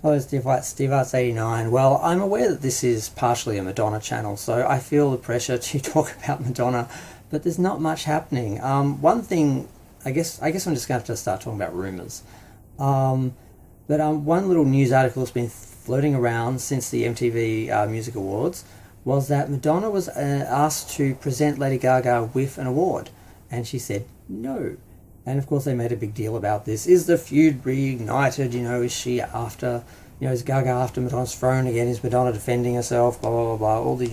Hello, Steve Arts 89. Well, I'm aware that this is partially a Madonna channel, so I feel the pressure to talk about Madonna, but there's not much happening. One thing, I guess I'm just going to have to start talking about rumours. But one little news article that's been floating around since the MTV Music Awards was that Madonna was asked to present Lady Gaga with an award, and she said no. And of course, they made a big deal about this. Is the feud reignited? Is she after, is Gaga after Madonna's throne again? Is Madonna defending herself? Blah blah blah blah. All the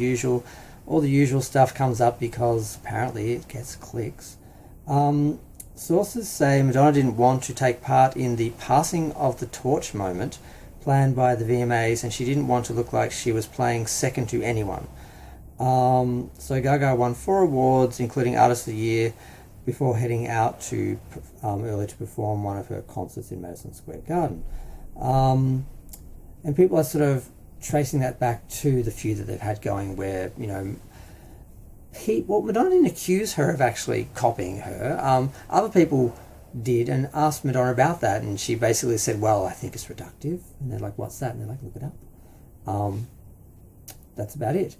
usual stuff comes up because apparently it gets clicks. Sources say Madonna didn't want to take part in the passing of the torch moment planned by the VMAs, and she didn't want to look like she was playing second to anyone. So Gaga won 4 awards, including Artist of the Year, before heading out to early to perform one of her concerts in Madison Square Garden. And people are sort of tracing that back to the feud that they've had going where, Madonna didn't accuse her of actually copying her. Other people did and asked Madonna about that, and she basically said, well, I think it's reductive. And they're like, what's that? And they're like, look it up. That's about it.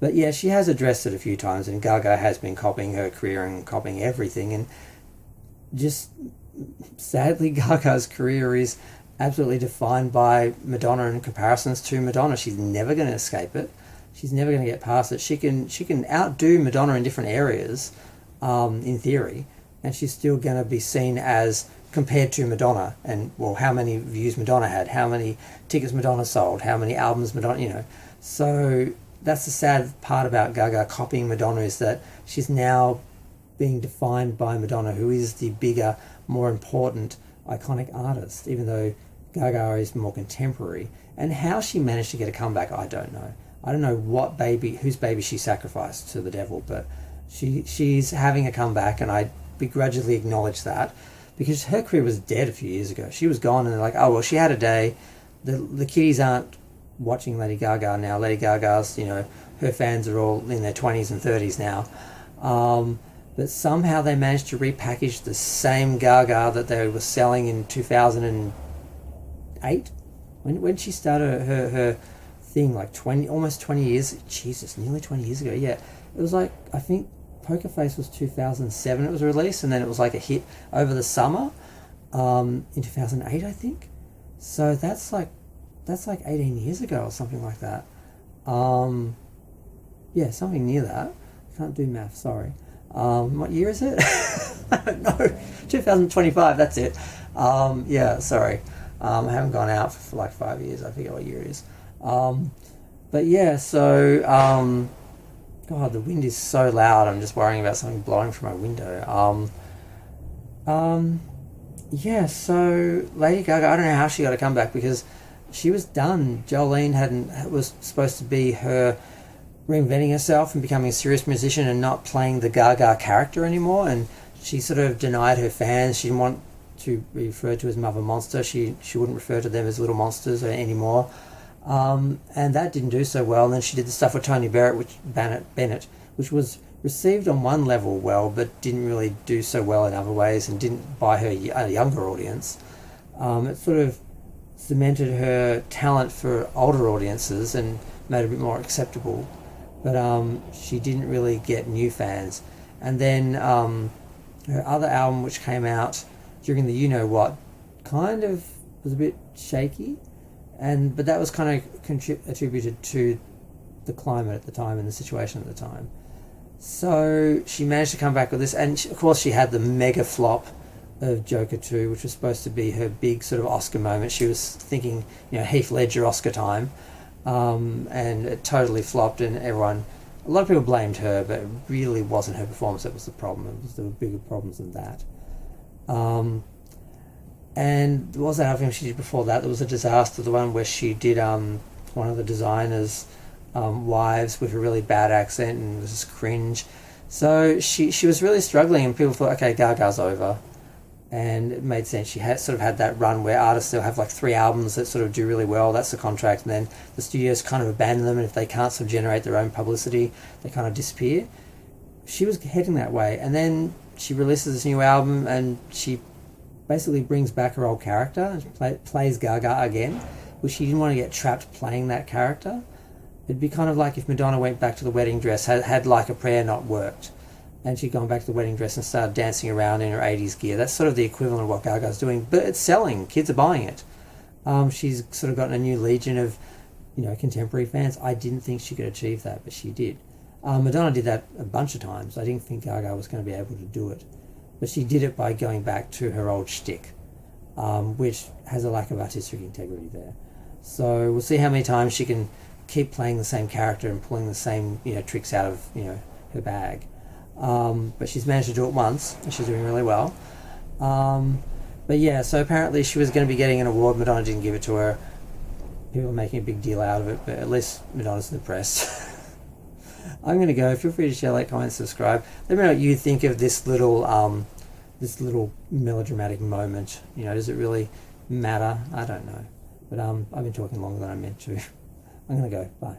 But yeah, she has addressed it a few times, and Gaga has been copying her career and copying everything. And just sadly, Gaga's career is absolutely defined by Madonna and comparisons to Madonna. She's never going to escape it. She's never going to get past it. She can outdo Madonna in different areas, in theory, and she's still going to be seen as compared to Madonna. And well, how many views Madonna had, how many tickets Madonna sold, how many albums Madonna, So that's the sad part about Gaga copying Madonna, is that she's now being defined by Madonna, who is the bigger, more important, iconic artist, even though Gaga is more contemporary. And how she managed to get a comeback, I don't know. I don't know whose baby she sacrificed to the devil, but she's having a comeback, and I begrudgingly acknowledge that, because her career was dead a few years ago. She was gone, and they're like, oh, well, she had a day. The kiddies aren't watching Lady Gaga now. Lady Gaga's, her fans are all in their 20s and 30s now. But somehow they managed to repackage the same Gaga that they were selling in 2008, when she started her thing, like almost 20 years, Jesus, nearly 20 years ago. Yeah, it was like, I think Poker Face was 2007 it was released, and then it was like a hit over the summer in 2008, I think. So that's like 18 years ago or something like that. Yeah, something near that. Can't do math, sorry. What year is it? I don't know. 2025, that's it. Yeah, sorry. I haven't gone out for like 5 years. I forget what year it is. But yeah, so, God, the wind is so loud. I'm just worrying about something blowing from my window. Yeah, so Lady Gaga, I don't know how she got a comeback, because she was done. Jolene was supposed to be her reinventing herself and becoming a serious musician and not playing the Gaga character anymore, and she sort of denied her fans. She didn't want to be referred to as Mother Monster. She wouldn't refer to them as little monsters anymore, and that didn't do so well. And then she did the stuff with Tony Bennett, which was received on one level well, but didn't really do so well in other ways, and didn't buy her a younger audience. It sort of cemented her talent for older audiences and made it a bit more acceptable, but she didn't really get new fans. And then her other album, which came out during the you-know-what, kind of was a bit shaky, but that was kind of attributed to the climate at the time and the situation at the time. So she managed to come back with this, and of course she had the mega flop of Joker 2, which was supposed to be her big sort of Oscar moment. She was thinking, Heath Ledger Oscar time, and it totally flopped, and a lot of people blamed her, but it really wasn't her performance that was the problem. There were bigger problems than that. And what was that other film she did before that? There was a disaster, the one where she did one of the designers' wives with a really bad accent, and it was just cringe. So she was really struggling, and people thought, okay, Gaga's over. And it made sense. She sort of had that run where artists still have like 3 albums that sort of do really well. That's the contract, and then the studios kind of abandon them, and if they can't sort of generate their own publicity, they kind of disappear. She was heading that way, and then she releases this new album, and she basically brings back her old character and plays Gaga again, which she didn't want to get trapped playing that character. It'd be kind of like if Madonna went back to the wedding dress, had like a prayer not worked, and she'd gone back to the wedding dress and started dancing around in her 80s gear. That's sort of the equivalent of what Gaga's doing, but it's selling. Kids are buying it. She's sort of gotten a new legion of, contemporary fans. I didn't think she could achieve that, but she did. Madonna did that a bunch of times. I didn't think Gaga was going to be able to do it, but she did it by going back to her old shtick, which has a lack of artistic integrity there. So we'll see how many times she can keep playing the same character and pulling the same tricks out of her bag. But she's managed to do it once, and she's doing really well. But yeah, so apparently she was going to be getting an award. Madonna didn't give it to her. People are making a big deal out of it, but at least Madonna's in the press. I'm going to go. Feel free to share, like, comment, subscribe. Let me know what you think of this little melodramatic moment. Does it really matter? I don't know. But I've been talking longer than I meant to. I'm going to go. Bye.